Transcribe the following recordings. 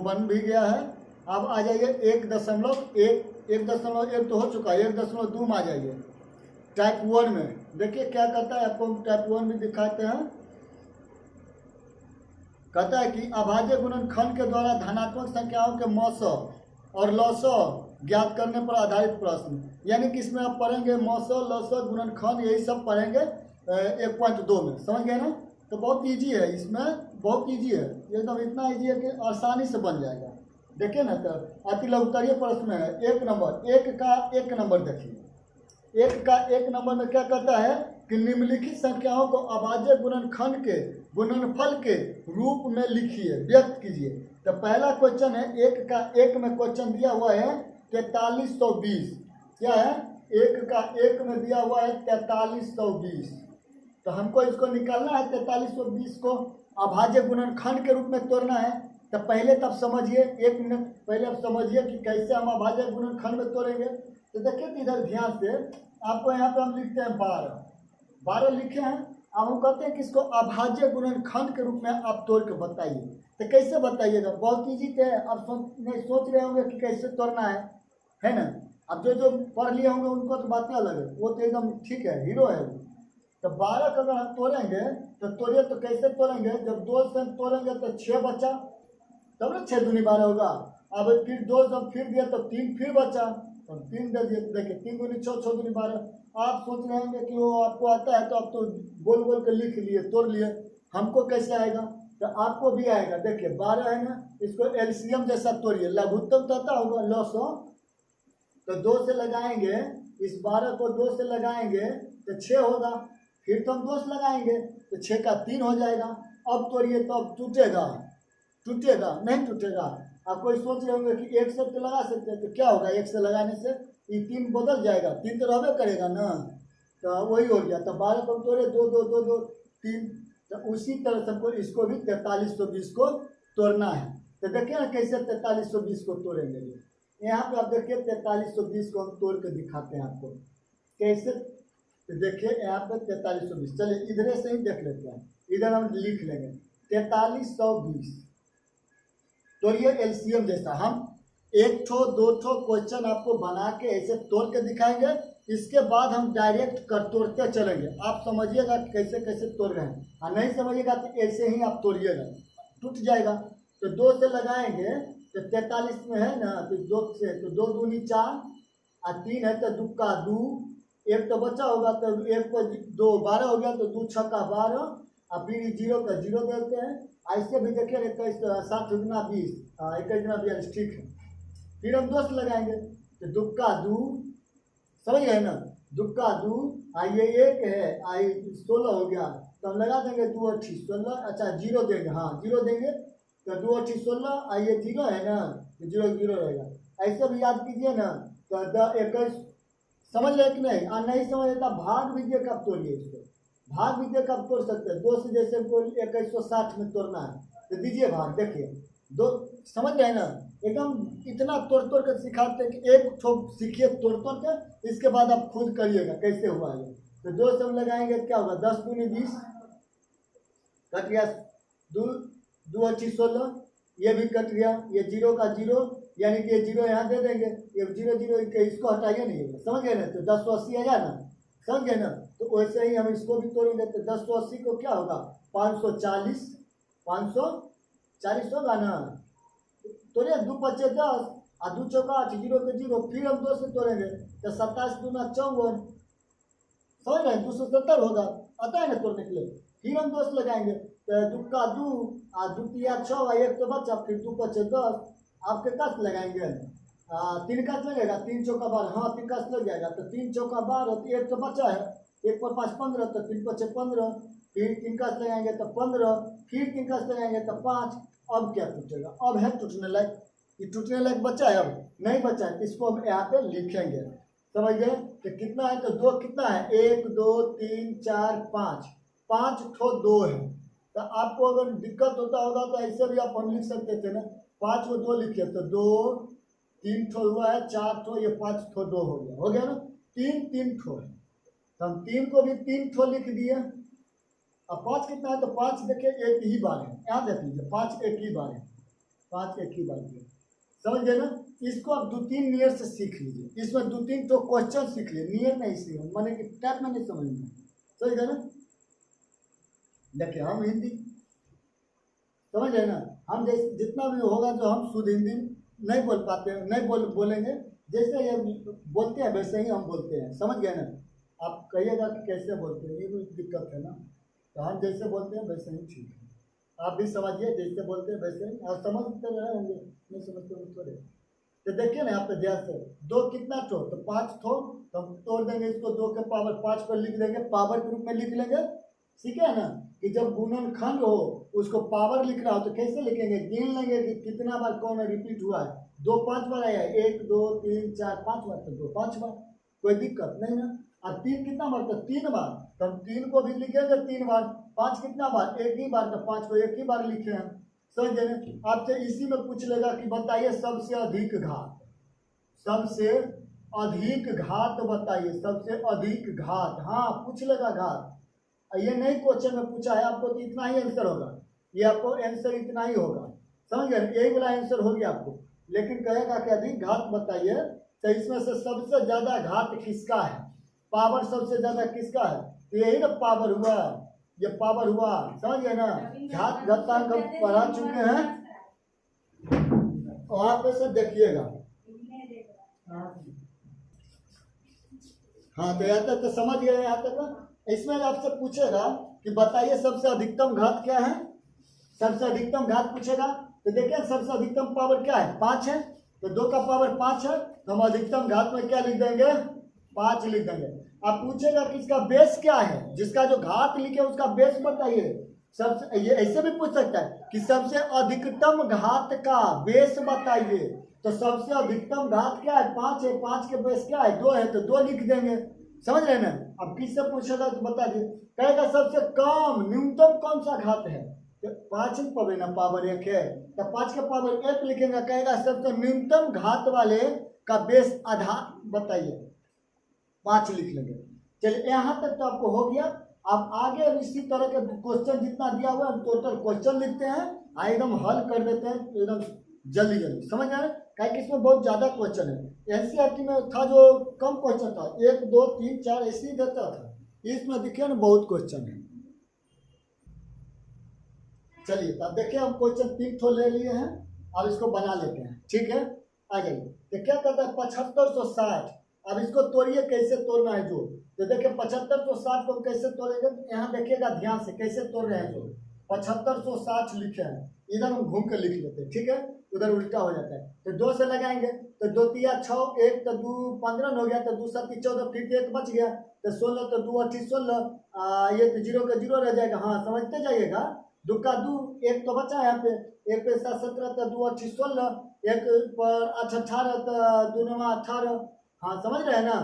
बन भी गया है। अब आ जाइए 1.1 तो हो चुका है, 1.2 में आ जाइए टाइप 1 में। देखिए क्या कहता है, आपको टाइप 1 में दिखाते हैं। कहता है कि अभाज्य गुणनखंड के द्वारा धनात्मक संख्याओं के मौसम और लौसम ज्ञात करने पर आधारित प्रश्न। यानी कि इसमें आप पढ़ेंगे मौसम, लौसम, गुणनखंड, यही सब पढ़ेंगे 1.2 में। समझ गए ना? तो बहुत इजी है, इसमें बहुत इजी है, एकदम इतना इजी है कि आसानी से बन जाएगा। देखिए ना, तो अति लघुत्तरीय प्रश्न है 1 नंबर, 1 का 1 नंबर देखिए। 1 का 1 नंबर में क्या कहता है कि निम्नलिखित संख्याओं को अभाज्य गुणनखंड के गुणनफल के रूप में लिखिए, व्यक्त कीजिए। तो पहला क्वेश्चन है 1 का 1 में क्वेश्चन दिया हुआ है 4320। क्या है? 1 का 1 में दिया हुआ है 4320। तो हमको इसको निकालना है 4320 को अभाज्य गुणनखंड के रूप में तोड़ना है। तो पहले तब समझिए, 1 मिनट पहले आप समझिए कि कैसे हम अभाज्य गुणनखंड में तोड़ेंगे। तो देखिए इधर ध्यान से, आपको यहाँ पे हम लिखते हैं 12 लिखे हैं। अब हम कहते हैं कि इसको अभाज्य गुणनखंड के रूप में आप तोड़ के बताइए। तो कैसे बताइएगा? बहुत ईजी थे। आप सोच रहे होंगे कि कैसे तोड़ना है ना? अब जो पढ़ लिए होंगे उनको तो बातें अलग है, वो तो एकदम ठीक है, हीरो है वो। तो 12 का अगर हम तोड़ेंगे तो तोड़िए, तो कैसे तोड़ेंगे? जब 2 से तोड़ेंगे तो 6 बचा, तब ना 6 दूनी 12 होगा। अब फिर 2 जब फिर दिया तो 3 फिर बचा, तो 3 दे दिए। देखिए 3 दूनी 6, 6 दूनी 12। आप सोच रहे होंगे कि वो आपको आता है तो आप तो बोल बोल के लिख लिए, तोड़ लिए। हमको कैसे आएगा? तो आपको भी आएगा। देखिए 12 है ना, इसको एलसीएम जैसा तोड़िए। लघुत्तम तो आता होगा लौसम, तो 2 से लगाएंगे, इस 12 को 2 से लगाएंगे तो 6 होगा। फिर तो हम 2 से लगाएंगे तो 6 का 3 हो जाएगा। अब तोड़िए तो अब टूटेगा नहीं टूटेगा। आप कोई सोच रहे होंगे कि 1 से तो लगा सकते हैं, तो क्या होगा? 1 से लगाने से ये 3 बदल जाएगा, 3 तो रहबे करेगा ना, तो वही हो गया। तो 12 को तोड़े 2 2 2 2 3। तो उसी तरह से इसको भी 4320 को तोड़ना है। तो देखिए ना कैसे 4320 को तोड़ेंगे। यहाँ पे आप देखिए 4320 को हम तोड़ के दिखाते हैं आपको कैसे। तो देखिए यहाँ पे 4320, चलिए इधर से ही देख लेते हैं। इधर हम लिख लेंगे 4320। तोड़िए एलसीएम जैसा। हम 1 ठो 2 ठो क्वेश्चन आपको बना के ऐसे तोड़ के दिखाएंगे। इसके बाद हम डायरेक्ट कर तोड़ते चलेंगे। आप समझिएगा कैसे कैसे तोड़ रहे हैं, और नहीं समझिएगा तो ऐसे ही आप तोड़िएगा, टूट जाएगा। तो 2 से लगाएंगे तो 43 में है ना, तो 2 से तो 2 दूनी 4 और 3 है तो 2 का 2, 1 तो बचा होगा तो 1 को 2 12 हो गया, तो 2 6 का 12 और फिर 0 का 0 देते हैं। ऐसे भी देखिए 21 7 गुना 20, 21 गुना 42, ठीक है। फिर हम 2 से लगाएंगे तो 2 का 2, समझ गए ना, 2 का 2 ये 1 है, 16 हो गया। तो हम लगा देंगे 2 8 16। अच्छा 0 देंगे, हाँ 0 देंगे तो 2 8 16, ये 0 है ना, तो 0 0 रहेगा। ऐसे भी याद कीजिए ना। तो 21 समझ रहे कि नहीं? नहीं समझ रहे तो भाग विद्या कब तोड़िए इसको, भाग विद्या कब तोड़ सकते हैं? 2 से जैसे 2160 में तोड़ना है तो दीजिए भाग। देखिए 2, समझ रहे हैं ना? एकदम इतना तोड़ तोड़ कर सिखाते हैं कि एक ठो सीखिए तोड़ तोड़ के, इसके बाद आप खुद करिएगा कैसे हुआ है। तो 2 से हम लगाएंगे क्या होगा? 10 दूनी 20, कट गया 2 2 8 16, ये भी कट गया। ये 0 का 0, यानी कि ये 0 यहाँ दे देंगे, ये 0 0 इसको हटाइए नहीं, समझ गए ना? तो 1080 आ जाए ना, समझ गए ना? तो वैसे ही हम इसको भी तोड़ेंगे तो 1080 को क्या होगा? 540 होगा ना। तोड़िए 2 5 10 और 2 चौका 8, 0 के 0। फिर हम 2 से तोड़ेंगे तो 27 दूना 54, समझ रहे हैं? 270 होगा, आता है ना तोड़ने के लिए। फिर हम 2 से लगाएंगे तो 2 का 2 और 2 तिया 6, 1 तो बचा। फिर 2 5 10, आपके कस लगाएंगे 3 कस लगेगा, 3 चौका 12, हाँ 3 कस लग जाएगा। तो 3 चौका 12, तो 1 तो बचा है, 1 पर 5 15, तो 3 5 15। फिर 3 कस लगाएंगे तो 15, फिर 3 कस लगाएंगे तो 5। अब क्या टूटेगा? अब है टूटने लायक, ये टूटने लायक बचा है? अब नहीं बचा है। इसको हम यहाँ पे लिखेंगे, समझ गए? तो कितना है? तो 2 कितना है? 1 2 3 4 5, 5 ठो 2 है। तो आपको अगर दिक्कत होता होगा तो ऐसे भी आप हम लिख सकते थे ना, 5 को 2 लिखिए तो 2 3 ठो हुआ है, 4 ठो, ये 5 ठो 2 हो गया ना, 3 ठो है। तो हम 3 को भी 3 ठो लिख दिए। अब 5 कितना है? तो 5 देखिए एक ही बार है, यहाँ देख लीजिए 5 एक ही बार है। 5 एक ही बार दिया। समझ गए ना। इसको आप 2-3 नियर से सीख लीजिए, इसमें 2-3 तो क्वेश्चन सीख लिए, नियर नहीं सीखे मैंने कि टाइप में नहीं समझ में। समझ गए ना। देखिए हम हिंदी समझ गए ना, हम जैसे जितना भी होगा जो हम शुद्ध हिंदी नहीं बोल पाते हैं, नहीं बोलेंगे, जैसे ये बोलते हैं वैसे ही हम बोलते हैं। समझ गए ना। आप कहिएगा कि कैसे बोलते हैं, ये कोई दिक्कत है ना। तो हम जैसे बोलते हैं वैसे ही ठीक है, आप भी समझिए जैसे बोलते हैं वैसे ही, आप समझते रहे होंगे, नहीं समझते होंगे थोड़े। तो देखिए ना यहाँ पे ध्यान से, 2 कितना ठो, तो 5 ठो, तो हम तोड़ देंगे इसको, 2 के पावर 5 पर लिख देंगे, पावर के रूप में लिख लेंगे। ठीक है ना, कि जब गुणनखंड हो उसको पावर लिखना हो तो कैसे लिखेंगे, गिन लेंगे कि कितना बार कौन रिपीट हुआ है। 2 5 बार आया है, 1 2 3 4 5 बार, तो 2 5 बार, कोई दिक्कत नहीं ना। और 3 कितना बार, तो 3 बार, तो हम 3 को भी लिखेंगे 3 बार। 5 कितना बार, एक ही बार, तो 5 को एक ही बार लिखे हैं। समझ गए। आपसे इसी में पूछ लेगा कि बताइए सबसे अधिक घात, सबसे अधिक घात बताइए, सबसे अधिक घात, हाँ पूछ लेगा घात। ये नहीं क्वेश्चन में पूछा है आपको तो इतना ही आंसर होगा, ये आपको आंसर इतना ही होगा। समझ गए, यही वाला आंसर हो गया आपको। लेकिन कहेगा कि अधिक घात बताइए, तो इसमें से सबसे ज्यादा घात किसका है, पावर सबसे ज्यादा किसका है, तो यही ना पावर हुआ, ये पावर हुआ। समझ गए ना। घात घातांक हम पढ़ा चुके हैं, वहां पे से देखिएगा। हाँ तो यहाँ तक तो समझ गए, यहाँ तक ना। इसमें आपसे पूछेगा कि बताइए सबसे अधिकतम घात क्या है, सबसे अधिकतम घात पूछेगा। तो देखिए सबसे अधिकतम पावर क्या है, 5 है, तो 2 का पावर 5 है, तो हम अधिकतम घात में क्या लिख देंगे, 5 लिख देंगे। आप पूछेगा कि इसका बेस क्या है, जिसका जो घात लिखे उसका बेस बताइए। सबसे ये ऐसे भी पूछ सकता है कि सबसे अधिकतम घात का बेस बताइए, तो सबसे अधिकतम घात क्या है, 5 है, 5 के बेस क्या है, 2 है, तो 2 लिख देंगे। समझ रहे ना। अब किससे पूछेगा तो बता दिए, कहेगा सबसे कम न्यूनतम कौन सा घात है, तो 5 पर ना पावर 1 है, तो 5 के पावर 1 लिखेंगे। कहेगा सबसे न्यूनतम घात वाले का बेस आधार बताइए, 5 लिख लेंगे। चलिए यहाँ तक तो आपको हो गया। अब आगे इसी तरह के क्वेश्चन जितना दिया हुआ है टोटल क्वेश्चन लिखते हैं, एकदम हल कर देते हैं एकदम जल्दी जल्दी। समझ आ रहे हैं, कि इसमें बहुत ज्यादा क्वेश्चन है। एनसीईआरटी में था जो कम क्वेश्चन था, 1 2 3 4 ऐसे ही देता था, इसमें देखिए ना बहुत क्वेश्चन है। चलिए अब देखिए हम क्वेश्चन 3 ठो ले लिए हैं, अब इसको बना लेते हैं। ठीक है, आ जाइए। तो क्या कहता है 7560, अब इसको तोड़िए, कैसे तोड़ना है जो, तो देखिए 7560 को कैसे तोड़ेंगे, यहाँ देखिएगा ध्यान से कैसे तोड़ रहे हैं जो 7560 लिखे हैं, इधर हम घूम के लिख लेते हैं। ठीक है, उधर उल्टा हो जाता है, तो 2 से लगाएंगे, तो 2 तिया 6, 1 तो 2 15 हो गया, तो 2 7 14, फिर 1 बच गया, तो 16, तो 2 8 16, ये तो 0 का 0 रह जाएगा। हाँ समझते जाइएगा, 2 का 2, 1 तो बचा है यहाँ पे, 1 पे 7 17, तो 2 8 16, 1 पर 8 18, तो 2 9 18। हाँ समझ रहे हैं ना।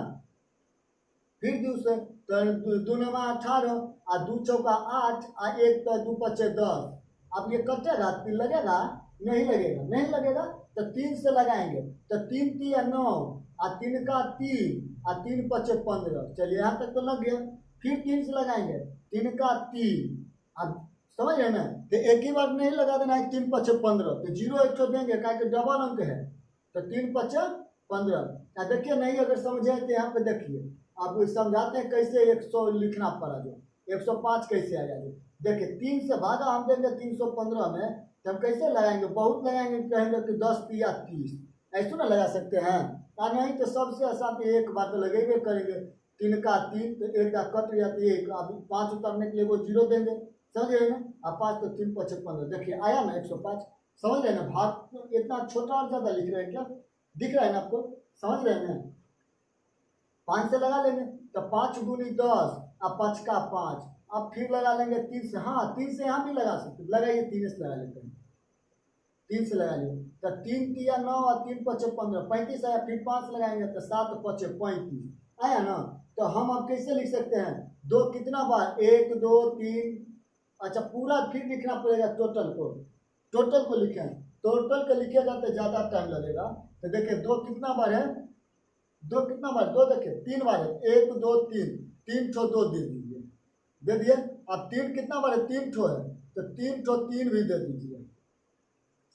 फिर 2 से, तो 2 9 18, और 2 चौका 8, और 1 तो 2 पचे 10। अब ये कटेगा, 3 लगेगा, नहीं लगेगा, नहीं लगेगा, तो 3 से लगाएंगे, तो 3 तिया 9, और 3 का 3, और 3 पचे 15। चलिए यहाँ तक तो लग गया। फिर 3 से लगाएंगे, 3 का 3, अब समझ रहे ना। तो एक ही बार नहीं लगा देना है, 3 पचे 15, तो 0 एक तो देंगे, क्या डबल अंक है, तो 3 पचे 15। देखिए नहीं अगर समझे तो यहाँ पे देखिए, आप समझाते हैं कैसे 100 लिखना पड़ा, जो 105 कैसे आ जाएगा। देखिए 3 से भागा हम देंगे 315 में, तो हम कैसे लगाएंगे, बहुत लगाएंगे, कहेंगे कि 10 तिया 30, ऐसे ना लगा सकते हैं। और नहीं तो सबसे आसान एक बार तो लगेबे करेंगे, 3 का 3, तो 1 का कट गया, तो 1, अब 5 उतारने के लिए वो 0 देंगे। समझ रहे ना। अब 5 तो 3 पचे 15, देखिए आया ना 105। समझ रहे ना, भाग तो इतना छोटा और ज्यादा लिख रहे हैं क्या, दिख रहा है ना आपको, समझ रहे हैं ना। 5 से लगा लेंगे, तो 5 दूनी 10, अब 5 का 5, अब फिर लगा लेंगे 3 से। हाँ 3 से यहाँ भी लगा सकते, लगाइए 3 से लगा लेते हैं, 3 से लगा लिए, तो 3 तिया 9, और 3 पचे 15, 35 आया। फिर 5 लगाएंगे, तो 7 पचे 35 आया ना। तो हम अब कैसे लिख सकते हैं, 2 कितना बार, 1 2 3, अच्छा पूरा फिर लिखना पड़ेगा टोटल को, टोटल को लिखें, टोटल को लिखेगा तो ज़्यादा टाइम लगेगा। तो देखिए 2 कितना बार है, 2 कितना बार, 2 देखिए 3 बार है, 1 2 3, 3 ठो 2 दे दीजिए, दे दिए। अब 3 कितना बार है, 3 ठो है, तो 3 ठो 3 भी दे दीजिए।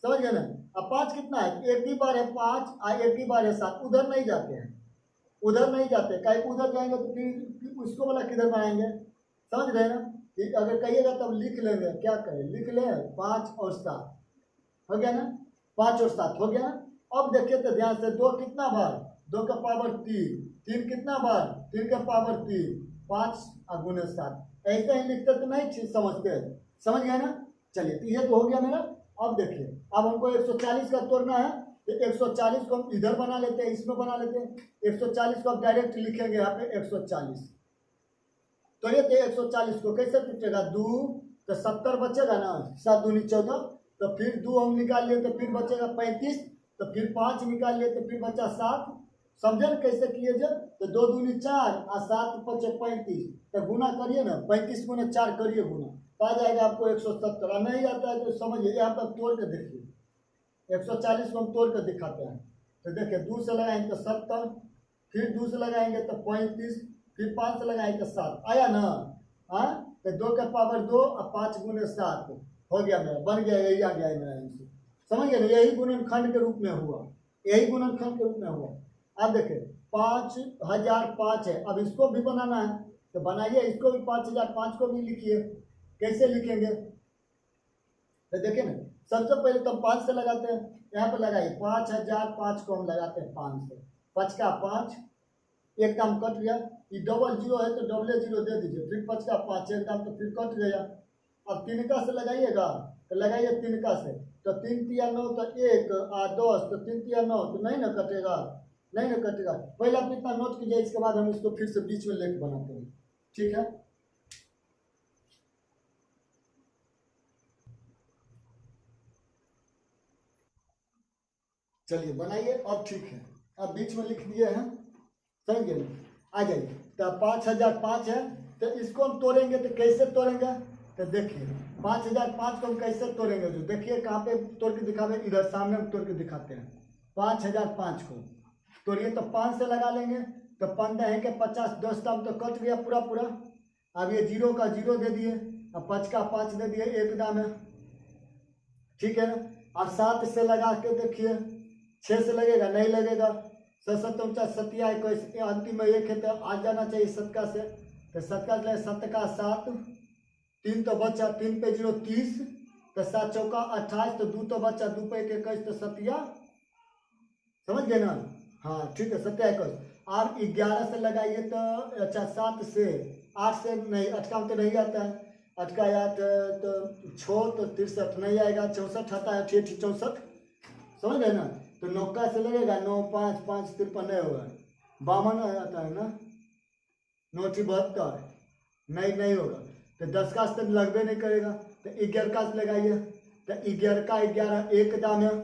समझ गए ना। अब 5 कितना है, एक ही बार है 5, एक ही बार है 7, उधर नहीं जाते हैं, उधर नहीं जाते, कहीं उधर जाएंगे तो फिर उसको वाला किधर बनाएंगे, समझ रहे ना। अगर कहिएगा तब लिख लेंगे, क्या करें, लिख ले 5 और 7 हो गया ना, 5 और 7 हो गया। अब देखिए तो ध्यान से, 2 कितना बार, 2 का पावर 3, 3 कितना बार, 3 का पावर 3, 5 गुने 7, ऐसे ही लिखते तो नहीं समझते, समझ गए ना। चलिए तो ये तो हो गया मेरा। अब देखिए, अब हमको 140 का तोड़ना है, तो 140 को हम इधर बना लेते हैं, इसमें बना लेते हैं। 140 को आप डायरेक्ट लिखेंगे यहाँ पे 140, तो ये 140 को कैसे टूटेगा, 2 तो 70 बचेगा ना, 7 दूनी 14, तो फिर 2 हम निकाल लिए तो फिर बचेगा 35, तो फिर 5 निकाल लिए तो फिर बचा 7, समझे ना कैसे किए जब, तो 2 दूनी 4 और 7 बचे 35, तो गुना करिए ना, 35 गुना 4 करिए गुना, तो आ जाएगा आपको 170। नहीं आता है तो समझिए, यहाँ पर तोड़ के देखिए, 140 को हम तोड़ कर दिखाते हैं, तो देखिए 2 से लगाएंगे तो 70, फिर 2 से लगाएंगे तो 35, फिर 5 से लगाएंगे तो 7, आया ना। हाँ, तो 2 का पावर 2 और 5 गुने 7 हो गया मेरा, बन गया, यही आ गया है मेरा आंसर, समझ गए ना। यही गुणनखंड के रूप में हुआ, यही गुणनखंड के रूप में हुआ। अब देखिए 5005 है, अब इसको भी बनाना है, तो बनाइए, इसको भी 5005 को भी लिखिए, कैसे लिखेंगे, तो देखिए ना, सबसे पहले तो 5 से लगाते हैं, यहाँ पर लगाइए 5005 को हम लगाते हैं 5 से, 5 का 5, एक दाम कट गया, ये डबल जीरो है तो डबल जीरो दे दीजिए, फिर 5 का 5 एक दाम, तो फिर कट गया। अब 3 का से लगाइएगा, तो लगाइए 3 का से, तो 3 तिया 9 तो 1 और 10, तो 3 तिया 9, तो नहीं ना कटेगा, नहीं ना कटेगा। पहले आप इतना नोट कीजिए, इसके बाद हम इसको फिर से बीच में लेके बनाते हैं, ठीक है। चलिए बनाइए, अब ठीक है, अब बीच में लिख दिए हैं, समझ गए, आ जाइए। तो 5005 है, तो इसको हम तोड़ेंगे तो कैसे तोड़ेंगे, तो देखिए 5005 को हम कैसे तोड़ेंगे, जो देखिए कहाँ पे तोड़ के दिखावे, इधर सामने हम तोड़ के दिखाते हैं। 5005 को तोड़िए तो 5 से लगा लेंगे, तो 15 है कि 50, 10 दाम तो कट गया पूरा पूरा। अब ये 0 का 0 दे दिए, अब 5 का 5 दे दिए, एक दाम है, ठीक है ना। अब 7 से लगा के देखिए, 6 से लगेगा, नहीं लगेगा, 7 अंतिम में 1 है तो आ जाना चाहिए 7 से, तो 7 का 7, 3 तो बचा, 3 पे 0 30, तो 7 चौका 28, तो 2 तो बचा, 2 पे 21, तो 7, समझ गए ना। हाँ ठीक है, 7 21। आप 11 से लगाइए तो अच्छा, 7 से 8 से नहीं, 8 का तो नहीं आता है, 8 का 8 तो 6 तो 63 नहीं आएगा, 64 आता है, 64, समझ गए ना। तो 9 का से लगेगा, 9 5 5 53 नहीं होगा, 52 आता है ना, 9 72 नहीं होगा, तो 10 का से लगभग नहीं करेगा, तो 11 का से लगाइए, तो 11 का 11 एक दाम है,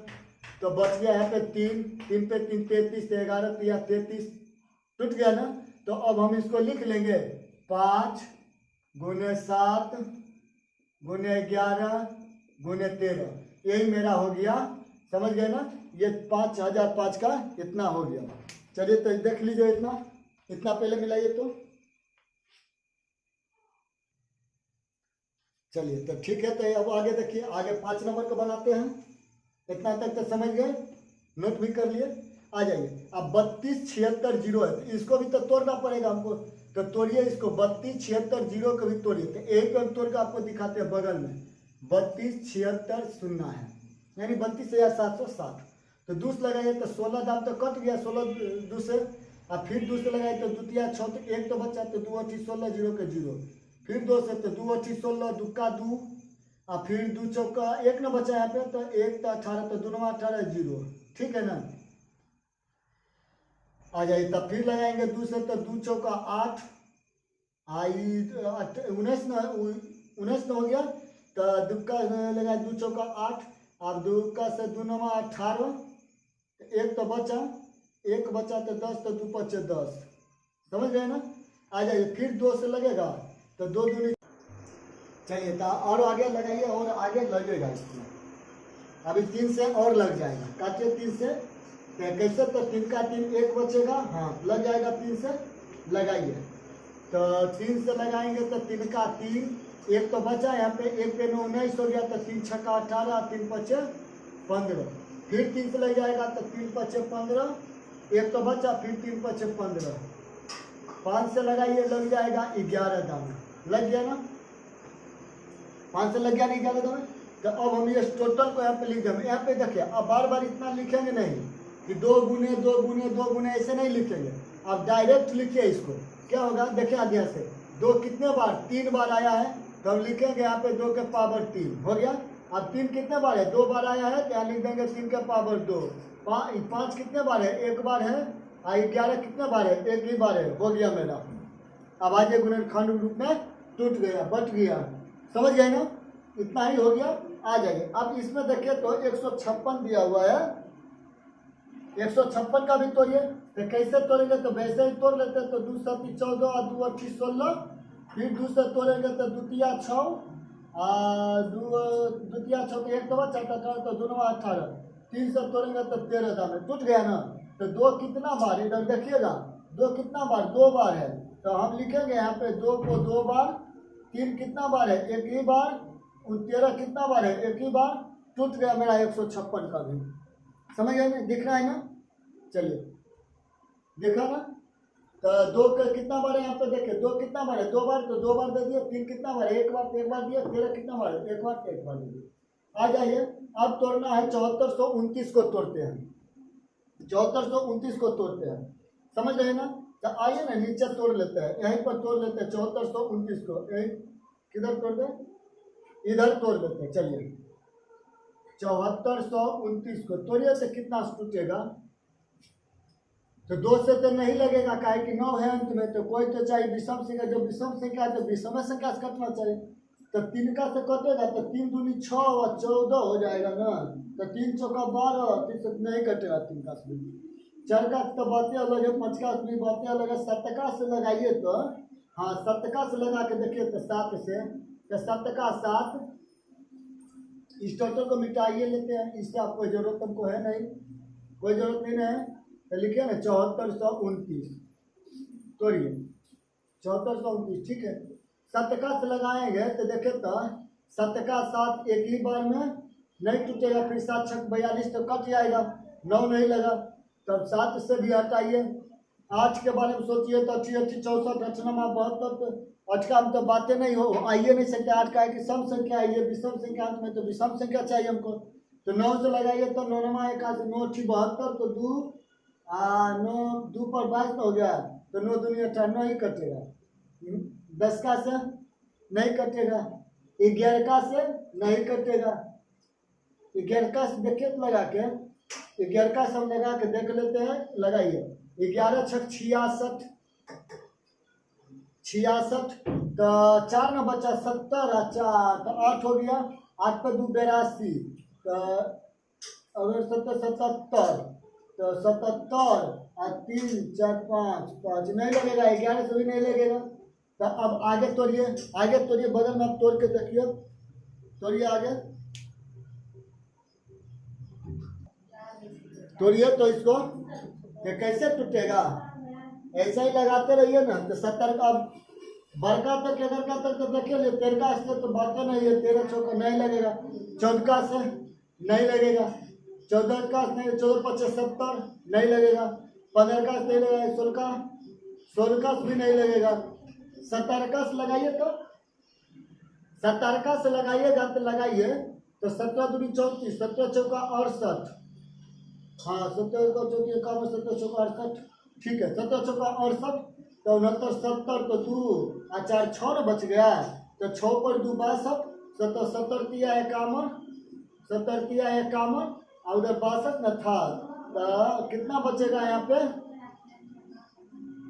तो बच गया है पे 3, 3 पे 3 33, तो 11 तिया 33, टूट गया ना। तो अब हम इसको लिख लेंगे 5 गुने 7 गुने 11 गुने 13, यही मेरा हो गया, समझ गए ना। ये 5005 का इतना हो गया। चलिए तो देख लीजिए, इतना पहले मिलाइए तो, चलिए तो ठीक है। तो अब आगे देखिए, आगे 5 नंबर को बनाते हैं, इतना तक तो समझ गए, नोट भी कर लिए। आ जाइए, अब 32 76 0 है, तो इसको भी तो तोड़ना पड़ेगा हमको, तो तोड़िए इसको, 32 76 0 को भी तोड़िए, तो एक को तोड़ के आपको दिखाते हैं बगल में, 32 76 0 है, यानी 32,760, तो 2 से लगाइए तो 16 दाम तो कट गया, 16 2 से, और फिर 2 से लगाइए तो 2 तिया 6, तो 1 तो बचा, तो 2 8 16 0 के 0, फिर 2 से तो 2 8 16 2 का 2, और फिर 2 चौका 1 न बचा यहाँ पे, तो 1 तो 18, तो 2 18 0, ठीक है ना। आ जाइए, तब फिर लगाएंगे 2 से, तो 2 चौका 8, आई 19 न हो गया, तो 2 का लगाए 2 चौका 8, अब 2 का से 2 9 18, 1 तो बचा, 1 बचा तो 10, तो 2 5 10, समझ गए ना। आ जाइए, फिर 2 से लगेगा, तो 2 दूनी, चलिए तो और आगे लगाइए, और आगे लगेगा इसमें, अभी 3 से और लग जाएगा, काटिए 3 से, तो कैसे, तो 3 का 3 1 बचेगा, हाँ लग जाएगा, 3 से लगाइए, तो 3 से लगाएंगे तो 3 का 3 1 तो बचा, यहाँ पे 1 पे 9 19 हो गया, तो 3 6 18, 3 5 15, फिर 3 से लग जाएगा तो 3 पचे 15, एक तो बचा, फिर 3 पचे 15, 5 से लगाइए लग जाएगा 11 दाना, लग गया ना, 5 से लग गया नहीं 11 दाना। तो अब हम ये टोटल को यहाँ पे लिख देंगे। यहाँ पे देखिए अब बार बार इतना लिखेंगे नहीं कि 2 गुने 2 गुने 2 गुने ऐसे नहीं लिखेंगे, आप डायरेक्ट लिखिए इसको। क्या होगा देखिए आगे से 2 कितने बार 3 बार आया है, तो हम लिखेंगे यहाँ पे 2 के पावर 3 हो गया। अब 3 कितने बार है 2 बार आया है, तो यहाँ लिख देंगे 3 के पावर 2। 5 कितने बार है 1 बार है, और 11 कितने बार है 1 ही बार है, हो गया मेरा। अब आज गुणनखंड रूप में टूट गया, बट गया, समझ गए ना, इतना ही हो गया। आ जाइए अब इसमें देखिए तो 156 दिया हुआ है, 156 का भी तोड़िए। तो कैसे तोड़ेंगे, तो वैसे ही तोड़ लेते हैं। तो 2 7 14 और 2 8 16, फिर 2 से तोड़ेंगे तो 2 6 द्वितीय 6 तो 1 तो बचा 18, तो 2 18, 3 से तोड़ेंगे तो 13 दाने, टूट गया ना। तो 2 कितना बार, इधर देखिएगा 2 कितना बार 2 बार है, तो हम लिखेंगे यहाँ पे 2 को 2 बार, 3 कितना बार है 1 ही बार, 13 कितना बार है 1 ही बार, टूट गया मेरा 156 का भी। समझ गए ना, दिख रहा है ना, चलिए देखा ना। तो 2 का कितना बार है यहाँ पे देखिए, 2 कितना बार है 2 बार, तो 2 बार दे दिए। 3 कितना बार है 1 बार, तो 1 बार दिया। 13 कितना बार है 1 बार, तो 1 बार दे दिए। आ जाइए अब तोड़ना है 7429 को तोड़ते हैं, 7429 को तोड़ते हैं, समझ रहे ना। तो आइए ना नीचे तोड़ लेते हैं, यहीं पर तोड़ लेते हैं 7429 को। किधर तोड़ दें, इधर तोड़ लेते हैं। चलिए 7429 को तोड़िए तो कितना टूटेगा, तो 2 से तो नहीं लगेगा, काहे कि 9 है अंत में, तो कोई तो चाहिए विषम संख्या, जब विषम संख्या है तो विषम संख्या से कटना चाहिए। तो 3 का से कटेगा तो 3 दूनी 6 और 14 हो जाएगा ना, तो 3 चौका 12, 3 से नहीं कटेगा 3 का से। 4 का तो बातें अलग है, 5 का भी बातें अलग है। 7 का से लगाइए तो, हाँ 7 का से लगा के देखिए तो 7 से, तो 7 का 7, इस टोटल को मिटाइए लेते हैं, इससे आपको जरूरत हमको है नहीं, कोई जरूरत नहीं है। तो लिखिए ना 7429, तोड़िए 7429, ठीक है। 7 का से लगाएंगे तो देखे तो 7 का 7 एक ही बार में नहीं टूटेगा, फिर 7 6 42 तो कट जाएगा, 9 नहीं लगा, तब 7 से भी हटाइए। 8 के बारे में सोचिए तो 88 64 89 72, 8 का हम तो बातें नहीं हो आइए नहीं सकते। 8 का है कि सम संख्या है, ये विषम संख्या अंत में, तो विषम संख्या चाहिए हमको। तो 9 से लगाइए तो 9 9 1 9 72, तो 9 2 पर 22 हो गया, तो 9 दूनी 18, 9 ही कटेगा। 10 का से नहीं कटेगा, 11 का से नहीं कटेगा, 11 का से देखिए तो लगा के, 11 का से हम लगा के देख लेते हैं, लगाइए 11 6 66, 66, तो 4 न बचा 70, 4 तो 8 हो गया, 8 पे 2 82, तो अगर 77, तो 77 और 3 4 5 5 नहीं लगेगा, 11 से भी नहीं लगेगा। तो अब आगे तोड़िए, आगे तोड़िए, बगल में आप तोड़ के देखिए, तोड़िए आगे तोड़िए। तो इसको कि कैसे टूटेगा, ऐसा ही लगाते रहिए ना। तो 70 का बड़का तक इधर का तक तो देखिए, 13 से तो बातें नहीं है, 13 चौका नहीं लगेगा, 14 से नहीं लगेगा, 14 का नहीं, 14 25 70 नहीं लगेगा, 15 का नहीं लगेगा, 16 का भी नहीं लगेगा। 17 का से लगाइए तो 17 का से लगाइएगा तो लगाइए तो 17 दूनी 34, 17 चौका 68, हाँ 17 का 34 51, 17 चौका 68, ठीक है। 17 चौका 68, तो 69 70, तो 2 और 4 6 न बच गया, तो 6 पर 2 62, 70 तिया 51, 70 तिया 51, और उधर 62 न था, तो कितना बचेगा यहाँ पे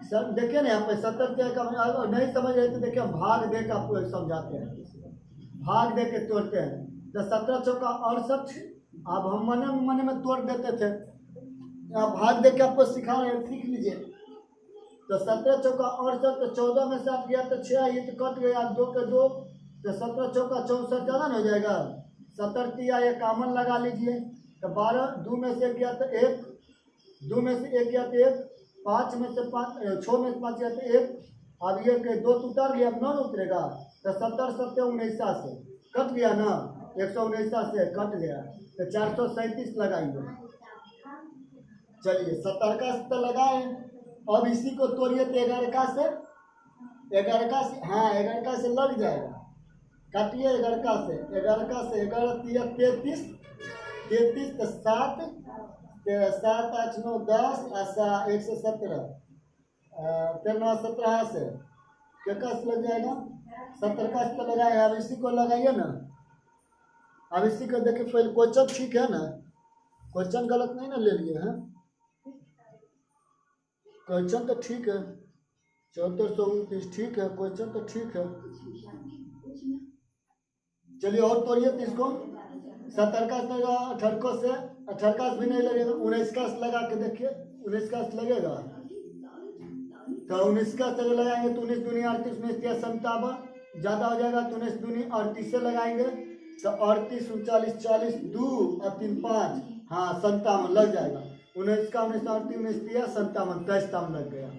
सर, देखिए ना यहाँ पे 70 तिया 51, नहीं समझ रहे तो देखिए भाग दे के आपको समझाते हैं, भाग दे के तोड़ते हैं। तो 17 चौका 68, अब हम मन में तोड़ देते थे, आप भाग दे के आपको सिखा रहे हैं, सीख लीजिए। तो 17 चौका 68, तो 14 में से आप गया तो 6, ये तो कट गया 2 के 2, तो 17 चौका 64 ज़्यादा न हो जाएगा। 70 तिया 51 लगा लीजिए, तो 12 2 में से गया तो 1, 2 में से 1 गया तो 1, 5 में से 5 6 में से 5 गया तो 1, अब ये 2 तो उतर गया, अब 9 उतरेगा, तो 70 70 19 से कट गया ना, 119 से कट गया, तो 437 लगाएंगे। चलिए 70 का तो लगाए। अब इसी को तोड़िए तो 11 का से, 11 का से, हाँ 11 का से लग जाएगा। काटिए 11 का से, 11 का से 11 33, 33 तो 7, 7 8 9 10 ऐसा 117, 13 17 से क्या लग जाएगा, 70 का तो लगाए। अब इसी को लगाइए ना। अब इसी को देखिए पहले क्वेश्चन ठीक है ना, क्वेश्चन गलत नहीं ना ले लिए हैं, क्वेश्चन तो ठीक है। 7429 ठीक है, क्वेश्चन तो ठीक है। चलिए और तोड़िए तो इसको 70 का लगेगा, 18 से 18 का भी नहीं लगेगा, 19 का लगा के देखिए, 19 का लगेगा तो 19 का लगाएंगे तो 19 दूनी 38, 19 57 ज़्यादा हो जाएगा तो 19 दूनी 38 से लगाएंगे तो 38 39 40 2 और 3 5, हाँ 57 लग जाएगा। 19 का 19 38 19 57 23 लग गया।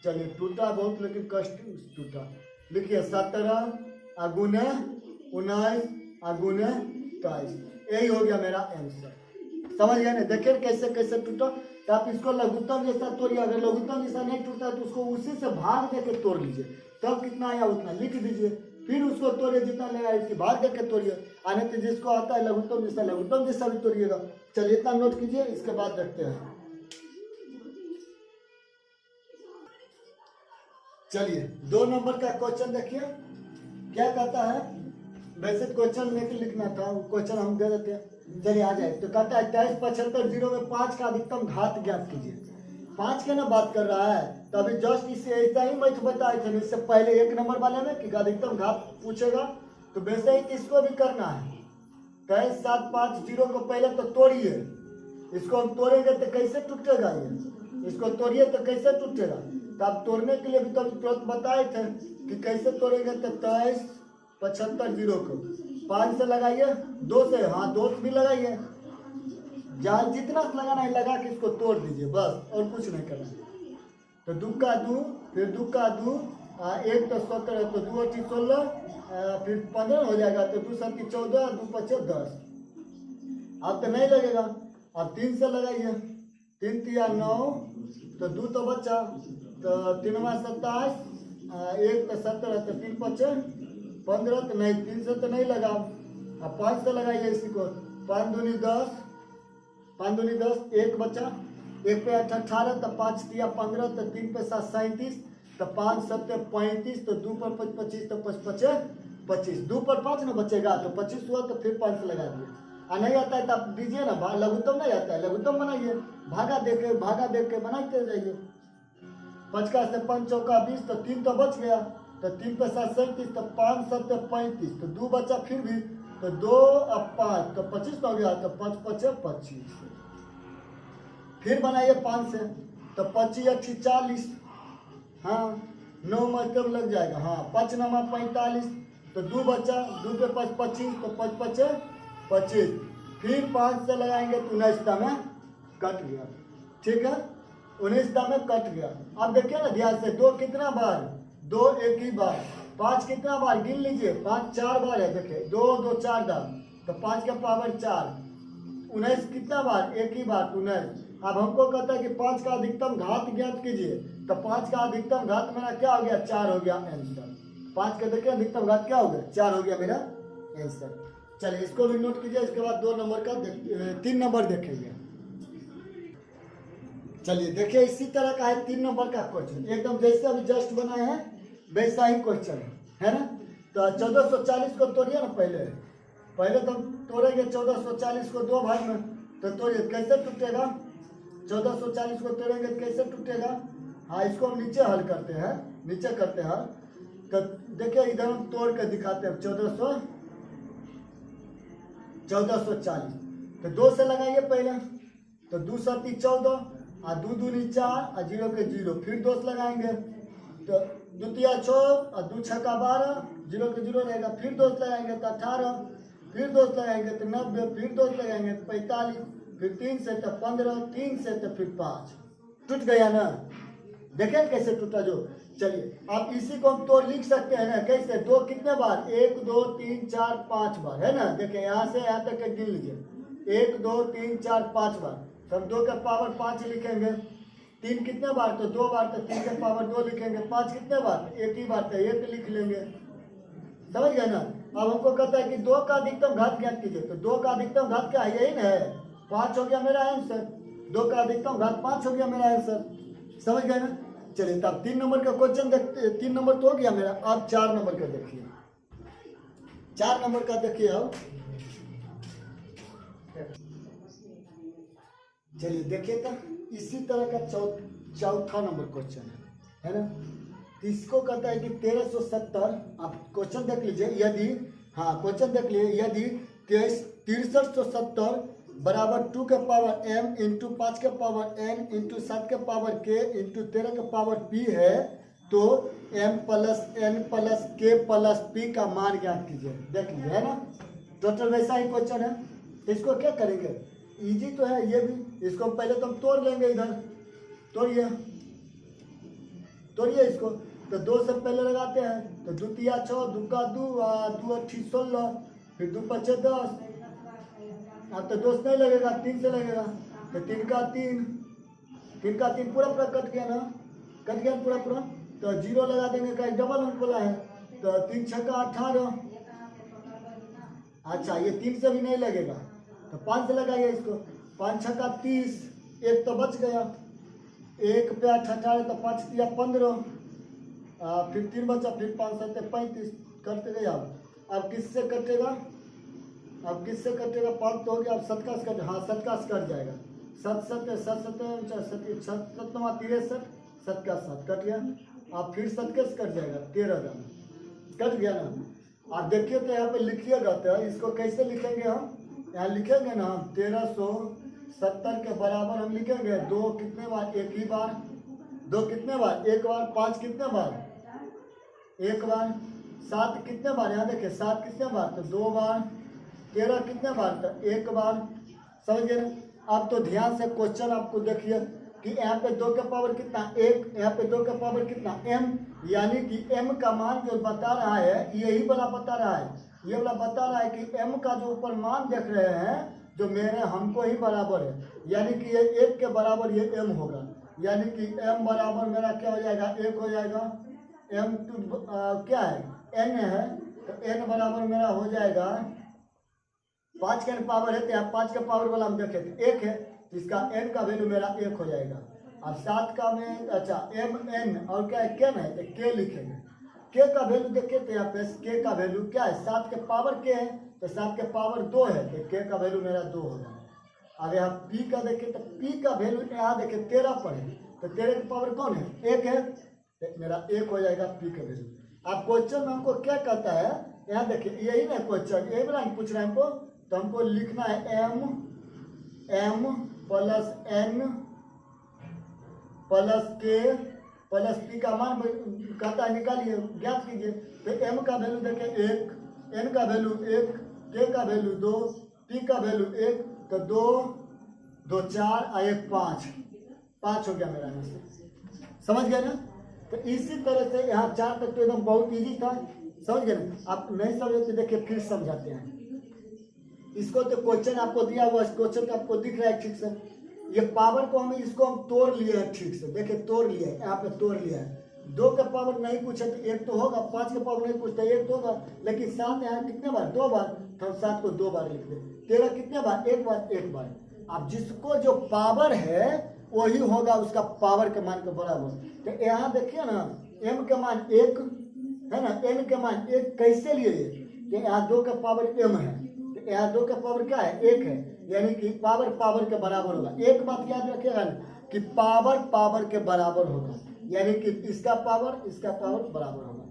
चलिए टूटा बहुत लेकिन कष्ट टूटा। लिखिए 17 अगुने 19 अगुने 23, यही हो गया मेरा आंसर। समझ गए ना? देखिए कैसे कैसे टूटा। तो आप इसको लघुत्तम जैसा तोड़िए, अगर लघुत्तम जैसा नहीं टूटा तो उसको उसी से भाग देके तोड़ लीजिए, तब कितना आया उतना लिख दीजिए, फिर उसको तोड़िए जितना लगा इसकी भाग देके तोड़िए। आने तो जिसको आता है लघुत्तम जैसा भी तोड़िएगा। चलिए इतना नोट कीजिए, इसके बाद देखते हैं। चलिए 2 नंबर का क्वेश्चन देखिए क्या कहता है। वैसे क्वेश्चन में लिखना था, क्वेश्चन हम दे देते हैं। चलिए आ जाए। तो कहता है 23 75 0 में 5 का अधिकतम घात ज्ञात कीजिए। 5 के ना बात कर रहा है, तो अभी जस्ट इससे ऐसा ही मैं बताए थे इससे पहले 1 नंबर वाले में कि अधिकतम घात पूछेगा, तो वैसे ही इसको भी करना है। 23 7 5 0 को पहले तो तोड़िए, इसको हम तोड़ेंगे तो कैसे टूटेगा, ये इसको तोड़िए तो कैसे टूटेगा। तो आप तोड़ने के लिए भी तो तुरंत बताए थे कि कैसे तोड़ेंगे। तो 23 75 0 को 5 से लगाइए, 2 से, हाँ 2 से भी लगाइए, जहाँ जितना लगाना है लगा के इसको तोड़ दीजिए बस, और कुछ नहीं करना है। तो 2 का 2, फिर 2 का 2, 1 तो 17, तो 2 8 16, फिर 15 हो जाएगा, तो 2 7 14, 2 5 10। अब तो नहीं लगेगा, अब 3 से लगाइए, 3 3 9, तो 2 तो बचा, तो 3 27, 1 तो 17, तो 3 5 15, तो नहीं 3 से तो नहीं लगा। अब 5 से लगाइए इसी को, 5 दूनी 10, 5 दूनी 10, 1 बचा, 1 पे 8 18, तो 5 तिया 15, तो 3 पे 7 37, तो 5 7 35, तो 2 पर 5 25, तो 5 5 25, 2 पर 5 ना बचेगा, तो 25 हुआ, तो फिर 5 से लगा दिए। नहीं आता है तो आप दीजिए ना, लघुत्तम नहीं आता है लघुत्तम बनाइए, भागा देख के बनाते जाइए। 5 का से 5 चौका 20, तो 3 तो बच गया, तो 3 पे 7 37, तो 5 7 35, तो 2 बचा फिर भी, तो 2 और 5, तो 25 हो गया, तो 5 5 25। फिर बनाइए 5 से, तो 25 8 40, हाँ 9 मतलब लग जाएगा, हाँ 5 9 45, तो 2 बचा, 2 पे 5 25, तो 5 5 25। फिर 5 से लगाएंगे तो 19 में कट गया, ठीक है 19 में कट गया। अब देखिए ना ध्यान से, 2 कितना बार, 2 एक ही बार, 5 कितना बार गिन लीजिए, 5 4 बार है, देखिए 2 2 4 दाम, तो 5 का पावर 4, 19 कितना बार, एक ही बार 19। अब हमको कहता है कि 5 का अधिकतम घात ज्ञात कीजिए, तो 5 का अधिकतम घात मेरा क्या हो गया, 4 हो गया आंसर। 5 का देखिए अधिकतम घात क्या हो गया, 4 हो गया मेरा आंसर। चलिए इसको भी नोट कीजिए, इसके बाद 2 नंबर का 3 नंबर देखेंगे। चलिए देखिए इसी तरह का है 3 नंबर का क्वेश्चन, एकदम जैसे अभी जस्ट बनाए हैं वैसा ही क्वेश्चन है ना। तो 1440 को तोड़िए ना, पहले तो तोड़ेंगे 1440 को 2 भाग में, तो तोड़िए कैसे टूटेगा, 1440 को तोड़ेंगे कैसे टूटेगा। हाँ इसको हम नीचे हल करते हैं, नीचे करते हैं, तो देखिए इधर हम तोड़ के दिखाते हैं। 1440, तो 2 से लगाइए पहले, तो 2 7 14, और 2 दूनी 4, और 0 के 0, फिर 2 से लगाएंगे, तो 2 तिया 6, और 2 6 12, 0 के 0 रहेगा, फिर 2 से लगाएंगे तो 18, फिर 2 से लगाएंगे तो 90, फिर 2 से लगाएंगे तो 45, फिर 3 से तो 15, 3 से तो फिर 5, टूट गया ना। देखें कैसे टूटा जो। चलिए आप इसी को हम तो लिख सकते हैं ना, कैसे, 2 कितने बार, 1 2 3 4 5 बार है ना। देखें यहाँ से यहाँ तक गिन लीजिए, 1 2 3 4 5 बार, तो हम 2 के पावर 5 लिखेंगे। 3 कितने बार, तो 2 बार, तो 3 के पावर 2 लिखेंगे। 5 कितने बार, एक ही बार, तो 1 लिख लेंगे। समझ गए ना। अब हमको कहता है कि 2 का अधिकतम घात ज्ञात कीजिए, तो 2 का अधिकतम घात क्या है, यही ना है, 5 हो गया मेरा आंसर। 2 का अधिकतम घात 5 हो गया मेरा आंसर। समझ गए ना। चलिए तब 3 नंबर का क्वेश्चन देखते, 3 नंबर तो हो गया मेरा। अब 4 नंबर का देखिए, 4 नंबर का देखिए। अब चलिए देखिए तो इसी तरह का चौथा नंबर क्वेश्चन है ना। इसको कहता है कि 1370, आप क्वेश्चन देख लीजिए। यदि, हाँ क्वेश्चन देख लीजिए, यदि 6370 बराबर 2 के पावर m इंटू 5 के पावर n इंटू 7 के पावर k इंटू 13 के पावर p है, तो m plus n plus k plus p का मान ज्ञात कीजिए। देख लीजिए, है ना। टोटल वैसा ही क्वेश्चन है। तो इसको क्या करेंगे, इजी तो है ये भी। इसको पहले तो हम तोड़ लेंगे, इधर तोड़िए, तोड़िए इसको। तो 2 से पहले लगाते हैं, तो 2 तिया 6, 2 का 2, 2 8 16, फिर 2 5 10। अब तो 2 से नहीं लगेगा, 3 से लगेगा, तो 3 का 3, 3 का 3 पूरा कट गया ना, कट गया पूरा। तो 0 लगा देंगे, का एक डबल अंक बोला है, तो 3 6 का 18। अच्छा ये 3 से भी नहीं लगेगा, तो 5 से लगाइए इसको। 5 6 का 30, एक तो बच गया, 1 पे 8 18, तो 5 तिया 15, फिर 3 बचा, फिर 5 7 35, करते गए। अब किससे कटेगा, अब किससे कटेगा, 5 तो हो गया। अब 7 का कट, हाँ 7 का कट जाएगा। 7 7 7 7 7 63, 7 का 7 कट गया। अब फिर 7 का कट जाएगा, 13 का कट गया ना। आप देखिए तो यहाँ पे लिखिएगा, तो इसको कैसे लिखेंगे हम, यहाँ लिखेंगे ना हम 1370 के बराबर हम लिखेंगे 2 कितने बार, एक ही बार, 2 कितने बार, एक बार, 5 कितने बार, एक बार, 7 कितने बार, यहाँ देखिए 7 कितने बार, तो 2 बार, 13 कितने बार, तो एक बार। समझिए ना। अब तो ध्यान से क्वेश्चन आपको देखिए कि यहाँ पे 2 के पावर कितना, 1, यहाँ पे 2 के पावर कितना, m, यानी कि m का मान जो बता रहा है, यही वाला बता रहा है, ये वाला बता रहा है कि m का जो ऊपर मान देख रहे हैं, जो मेरे हमको ही बराबर है, यानी कि ये 1 के बराबर ये m होगा, यानी कि m बराबर मेरा क्या हो जाएगा, 1 हो जाएगा। m टू क्या है, n है, तो n बराबर मेरा हो जाएगा 5 के पावर है, तो यहाँ 5 के पावर वाला हम देखें तो 1 है, इसका n का वैल्यू मेरा 1 हो जाएगा। अब 7 का में, अच्छा m n और क्या है, k है, तो k लिखेंगे। k का वैल्यू देखिए, तो यहाँ पे k का वैल्यू क्या है, 7 के पावर k है, तो 7 के पावर 2 है, तो k का वैल्यू मेरा 2 होगा। अब यहाँ p का देखिए, तो p का वैल्यू यहाँ देखिए 13 पर है, तो 13 के पावर कौन है, 1 है, तो मेरा 1 हो जाएगा p का वैल्यू। अब क्वेश्चन में हमको क्या कहता है, यहाँ देखिए यही ना क्वेश्चन, यही वाला पूछ रहा है हमको, तो हमको लिखना है m plus n plus k plus p का मान कहता है निकालिए, ज्ञात कीजिए। तो m का वैल्यू देखिए 1, n का वैल्यू 1, k का वैल्यू 2, p का वैल्यू 1, तो 2 2 4 और 1 5 हो गया मेरा आंसर। समझ गए ना। तो इसी तरह से यहाँ 4 तक तो एकदम बहुत इजी था, समझ गए ना। आप नहीं समझे तो देखिए फिर समझाते हैं इसको। तो क्वेश्चन आपको दिया हुआ, क्वेश्चन तो आपको दिख रहा है ठीक से। ये पावर को हम इसको हम तोड़ लिए हैं ठीक से, देखिए तोड़ लिया है, यहाँ पे तोड़ लिया है। 2 का पावर नहीं पूछे तो 1 तो होगा, 5 का पावर नहीं पूछता 1 तो होगा, लेकिन 7 यहाँ कितने बार, 2 बार, तो हम 7 को 2 बार लिख दें। 13 कितने बार, 1 बार, 1 बार। अब जिसको जो पावर है वही होगा उसका पावर के मान के बराबर। तो यहाँ देखिए ना, m के मान 1 है ना, n के मान 1 कैसे लिए, कि यहाँ 2 का पावर m है, तो यहाँ 2 का पावर क्या है, 1 है, यानी कि पावर पावर के बराबर होगा। एक बात याद रखिएगा कि पावर पावर के बराबर होगा, यानी कि इसका पावर बराबर होगा।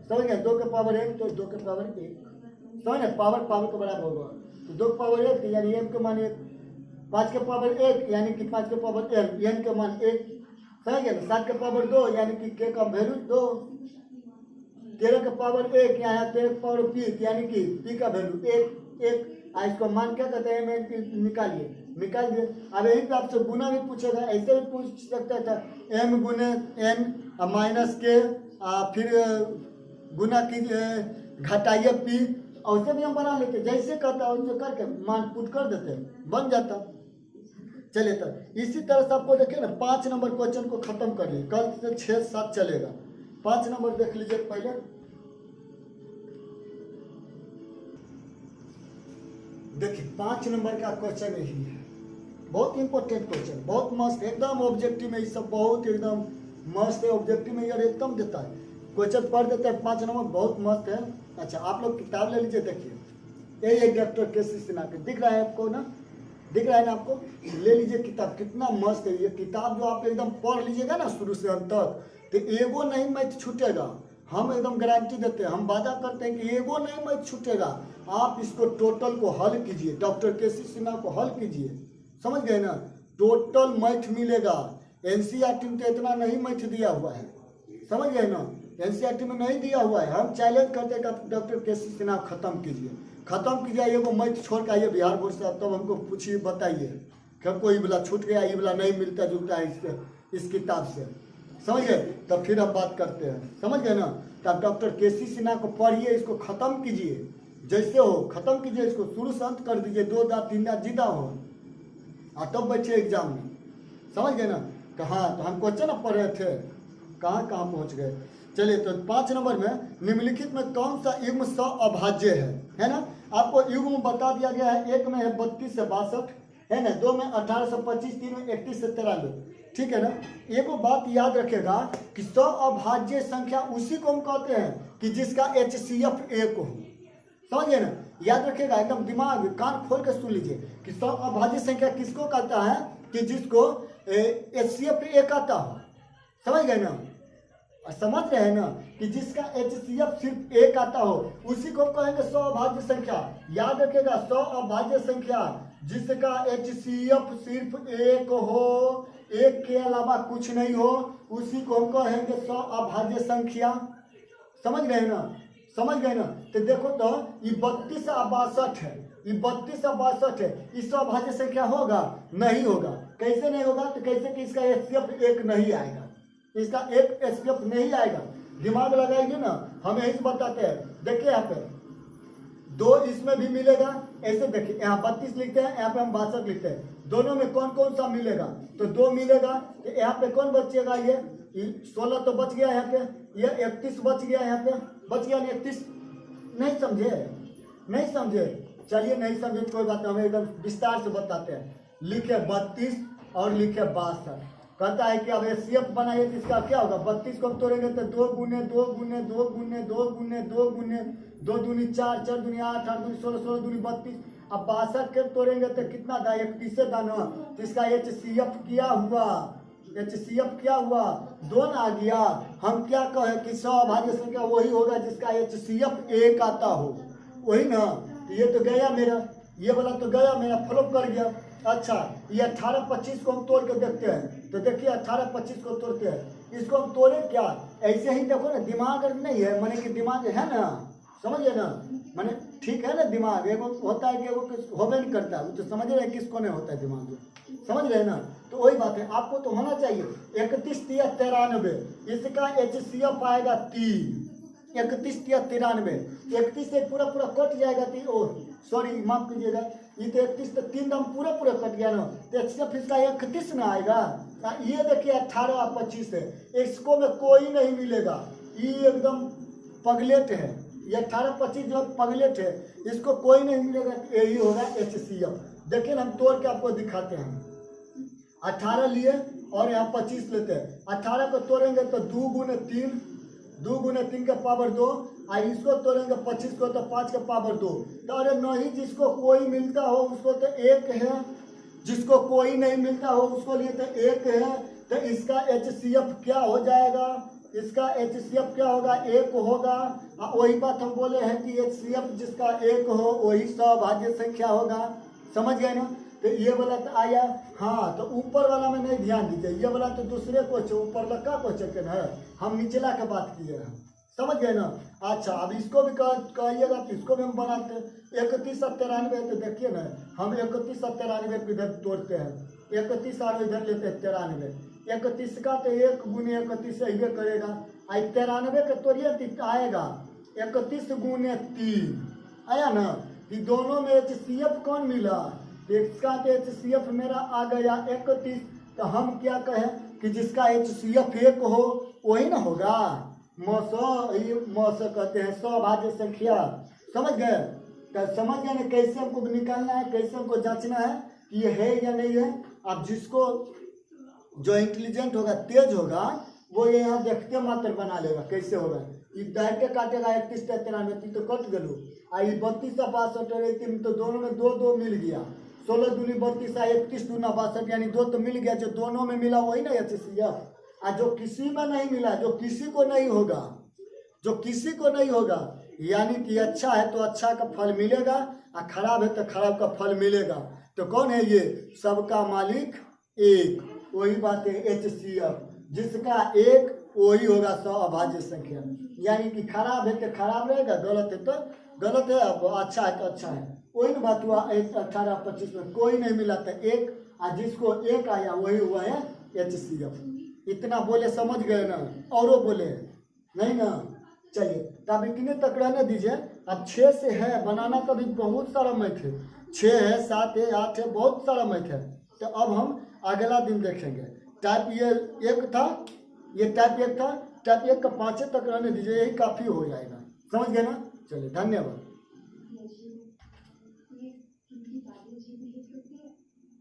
समझ गए, 2 के पावर 1 तो 2 के पावर 1, समझ गए, पावर पावर के बराबर होगा। तो 2 के पावर 1 यानी m के मान 1, 5 के पावर 1 यानी कि 5 के पावर n के मान 1, समझ गए। 7 के पावर 2 यानी कि k का वैल्यू 2, 13 के पावर 1 यहाँ 13 के पावर p यानी कि p का वैल्यू 1। इसको मान क्या कहते हैं, मैं निकाल दिए। अब यही तो आपसे गुना भी पूछेगा, ऐसे भी पूछ सकता था, m गुने n माइनस के, फिर गुना कीजिए, घटाइए p, और उसे भी हम बना लेते, जैसे कहता है वैसे करके मान पुट कर देते, बन जाता। चलिए तब इसी तरह से आपको देखिए ना 5 नंबर क्वेश्चन को खत्म करिए, कल से 6-7 चलेगा। 5 नंबर देख लीजिए पहले। देखिए 5 नंबर का क्वेश्चन यही है, बहुत इंपॉर्टेंट क्वेश्चन, बहुत मस्त, एकदम ऑब्जेक्टिव में ये सब बहुत एकदम मस्त है। ऑब्जेक्टिव में यार एकदम देता है, क्वेश्चन पढ़ देता है। 5 नंबर बहुत मस्त है। अच्छा आप लोग किताब ले लीजिए, देखिए ये डॉक्टर के.सी. सिन्हा के दिख रहा है आपको ना, दिख रहा है ना आपको, ले लीजिए किताब, कितना मस्त है ये किताब। जो आप एकदम पढ़ लीजिएगा ना शुरू से अंत तक, तो एगो नहीं मैथ छूटेगा। हम एकदम गारंटी देते हैं, हम वादा करते हैं कि एगो नहीं मैथ छूटेगा। आप इसको टोटल को हल कीजिए, डॉक्टर के.सी. सिन्हा को हल कीजिए, समझ गए ना, टोटल मैथ मिलेगा। एनसीईआरटी में तो इतना नहीं मैथ दिया हुआ है, समझ गए ना, एनसीईआरटी में नहीं दिया हुआ है। हम चैलेंज करते हैं कि डॉक्टर के.सी. सिन्हा खत्म कीजिए, खत्म कीजिए, एगो मैथ छोड़ के आइए बिहार बोर्ड से। तब हमको पूछिए, बताइए कि हमको ये वाला छूट गया, ये वाला नहीं मिलता जुलता है इस किताब से, समझ गए। तब फिर हम बात करते हैं, समझ गए ना। तब डॉक्टर के.सी. सिन्हा को पढ़िए, इसको खत्म कीजिए, जैसे हो खत्म कीजिए, इसको शुरू से अंत कर दीजिए, 2 दांत 3 दांत जीता हो, और तब बच्चे एग्जाम में, समझ गए ना। कहाँ तो हम क्वेश्चन अब पढ़ रहे थे, कहाँ कहाँ पहुँच गए। चलिए तो 5 नंबर में निम्नलिखित में कौन सा युग्म अभाज्य है ना। आपको युग्म बता दिया गया है, एक में है 32 से 62 है ना, 2 में 18 से 25, 3 में 31 से 93, ठीक है ना। एक बात याद रखेगा कि अभाज्य संख्या उसी को हम कहते हैं कि जिसका HCF 1 हो, समझ गए ना, याद रखिएगा, एकदम दिमाग कान खोल के सुन लीजिए कि अभाज्य संख्या किसको कहता है कि जिसको HCF 1 आता हो, समझ गए ना, समझ रहे हैं ना, कि जिसका HCF सिर्फ 1 आता हो उसी को कहेंगे अभाज्य संख्या। याद रखिएगा, अभाज्य संख्या जिसका HCF सिर्फ 1 हो, 1 के अलावा कुछ नहीं हो, उसी को हम कहेंगे अभाज्य संख्या, समझ गए ना, समझ गए ना। तो देखो तो ये 32 और 62 है, ये 32 और 62 है, इस अभाज्य संख्या होगा? नहीं होगा। कैसे नहीं होगा? तो कैसे कि इसका HCF 1 नहीं आएगा, इसका एक HCF नहीं आएगा। दिमाग लगाएंगे ना, हम यही से बताते हैं। देखिए यहाँ पे 2 इसमें भी मिलेगा, ऐसे देखिए यहाँ 32 लिखते हैं, यहाँ पे हम 62 लिखते हैं, दोनों में कौन कौन सा मिलेगा? तो 2 मिलेगा, तो यहाँ पे कौन बचेगा? ये 16 तो बच गया, यहाँ पे ये 31 बच गया, यहाँ पे बच गया 31। नहीं समझे? नहीं समझे? चलिए नहीं समझे कोई बात नहीं, हम एकदम विस्तार से बताते हैं। लिखे 32 और लिखे 62, कहता है कि अब HCF बनाइए तो इसका क्या होगा? 32 को हम तोड़ेंगे तो 2 गुने 2 गुने 2 गुने 2 गुने 2 गुने 2 दूनी 4, 4 दूनी 8, 8 दूनी 16, 16 दूनी 32। अब 62 के तोड़ेंगे तो कितना था? 31 दाना, तो इसका HCF क्या हुआ? HCF क्या हुआ? 2 आ गया। हम क्या कहें कि अभाज्य संख्या वही होगा जिसका HCF 1 आता हो, वही ना। ये तो गया मेरा, ये वाला तो गया मेरा, फ्लॉप कर गया। अच्छा ये 18 25 को हम तोड़ के देखते हैं, तो देखिए 18 25 को तोड़ते हैं, इसको हम तोड़े क्या? ऐसे ही देखो ना, दिमाग नहीं है, माने कि दिमाग है ना, समझिए ना, माने ठीक है ना, दिमाग एगो होता है कि एगो होबे नहीं करता है, तो समझ रहे हैं किसको नहीं होता है दिमाग, समझ रहे ना। तो वही बात है, आपको तो होना चाहिए 31 3 93, इसका HCF आएगा 3, 31 3 93, 31 से पूरा पूरा कट जाएगा, सॉरी माफ कीजिएगा, ये तो 31 तो 3 दम पूरा पूरा कट गया ना, तो HCF इसका 31 ना आएगा। ये देखिए 18 और 25 है, इसको में कोई नहीं मिलेगा, ये एकदम पगलेट है, ये 18 25 जो पगलेट है, इसको कोई नहीं मिलेगा, यही होगा HCF। देखिए हम तोड़ के आपको दिखाते हैं। 18 लिए और यहाँ 25 लेते हैं, 18 को तोड़ेंगे तो 2 गुने 3, 2 गुने 3 के पावर 2, और इसको तोड़ेंगे 25 को तो 5 के पावर 2। तो अरे नहीं, जिसको कोई मिलता हो उसको तो 1 है, जिसको कोई नहीं मिलता हो उसको लिए तो 1 है, तो इसका HCF क्या हो जाएगा? इसका HCF क्या होगा? 1 होगा। वही बात हम बोले हैं कि HCF जिसका 1 हो वही अभाज्य संख्या होगा, समझ गए ना। तो ये वाला तो आया, हाँ, तो ऊपर वाला में नहीं ध्यान दीजिए, ये वाला तो दूसरे क्वेश्चन, ऊपर वाला का क्वेश्चन है, हम निचला के बात किए हैं, समझ गए ना। अच्छा अब इसको भी कहिएगा तो इसको भी हम बनाते हैं। 31 और 93, तो देखिए ना, हम 31 और 93 को इधर तोड़ते हैं, 31 और इधर लेते हैं 93, 31 का तो 1 गुने 31 से ही करेगा, 93 के तोड़िए तो आएगा 31 गुने 3, आया ना कि दोनों में HCF कौन मिला, तो इसका तो HCF मेरा आ गया 31। तो हम क्या कहें कि जिसका HCF 1 हो वही ना होगा। मौसो कहते हैं सौभाज्य संख्या। समझ गए? तो समझ गए ना कैसे हमको निकालना है, कैसे हमको जांचना है कि ये है या नहीं है। अब जिसको जो इंटेलिजेंट होगा, तेज होगा, वो ये यहाँ देखते मात्र बना लेगा कैसे होगा। ये डायरेक्ट काटेगा 31 93 तो कट गलू। आई 32 62 तो दोनों में 2 2 मिल गया। 16 दूनी 32 31 दूना 62 यानी 2 तो मिल गया। जो दोनों में मिला वही ना HCF। और जो किसी में नहीं मिला, जो किसी को नहीं होगा, जो किसी को नहीं होगा, यानी कि अच्छा है तो अच्छा का फल मिलेगा और खराब है तो खराब का फल मिलेगा। तो कौन है ये? सबका मालिक एक। वही बात है HCF। जिसका एक वही होगा सौभाज्य संख्या। यानी कि खराब है तो खराब रहेगा, गलत है तो गलत है, अब अच्छा है तो अच्छा है। वही ना बात हुआ। 1 18 25 में कोई नहीं मिला था एक, और जिसको एक आया वही हुआ है HCF। इतना बोले समझ गए ना? औरों बोले नहीं ना? चलिए तो अब इतने तक रहने दीजिए। अब 6 से है बनाना तो भी बहुत सारा मैथ है। 6 है, 7 है, 8 है, बहुत सारा मैथ है। तो अब हम अगला दिन देखेंगे। टाइप ये 1 था, ये टाइप 1 था। टाइप 1 का 5 तक रहने दीजिए, यही काफ़ी हो जाएगा। समझ गए ना? चलिए धन्यवाद।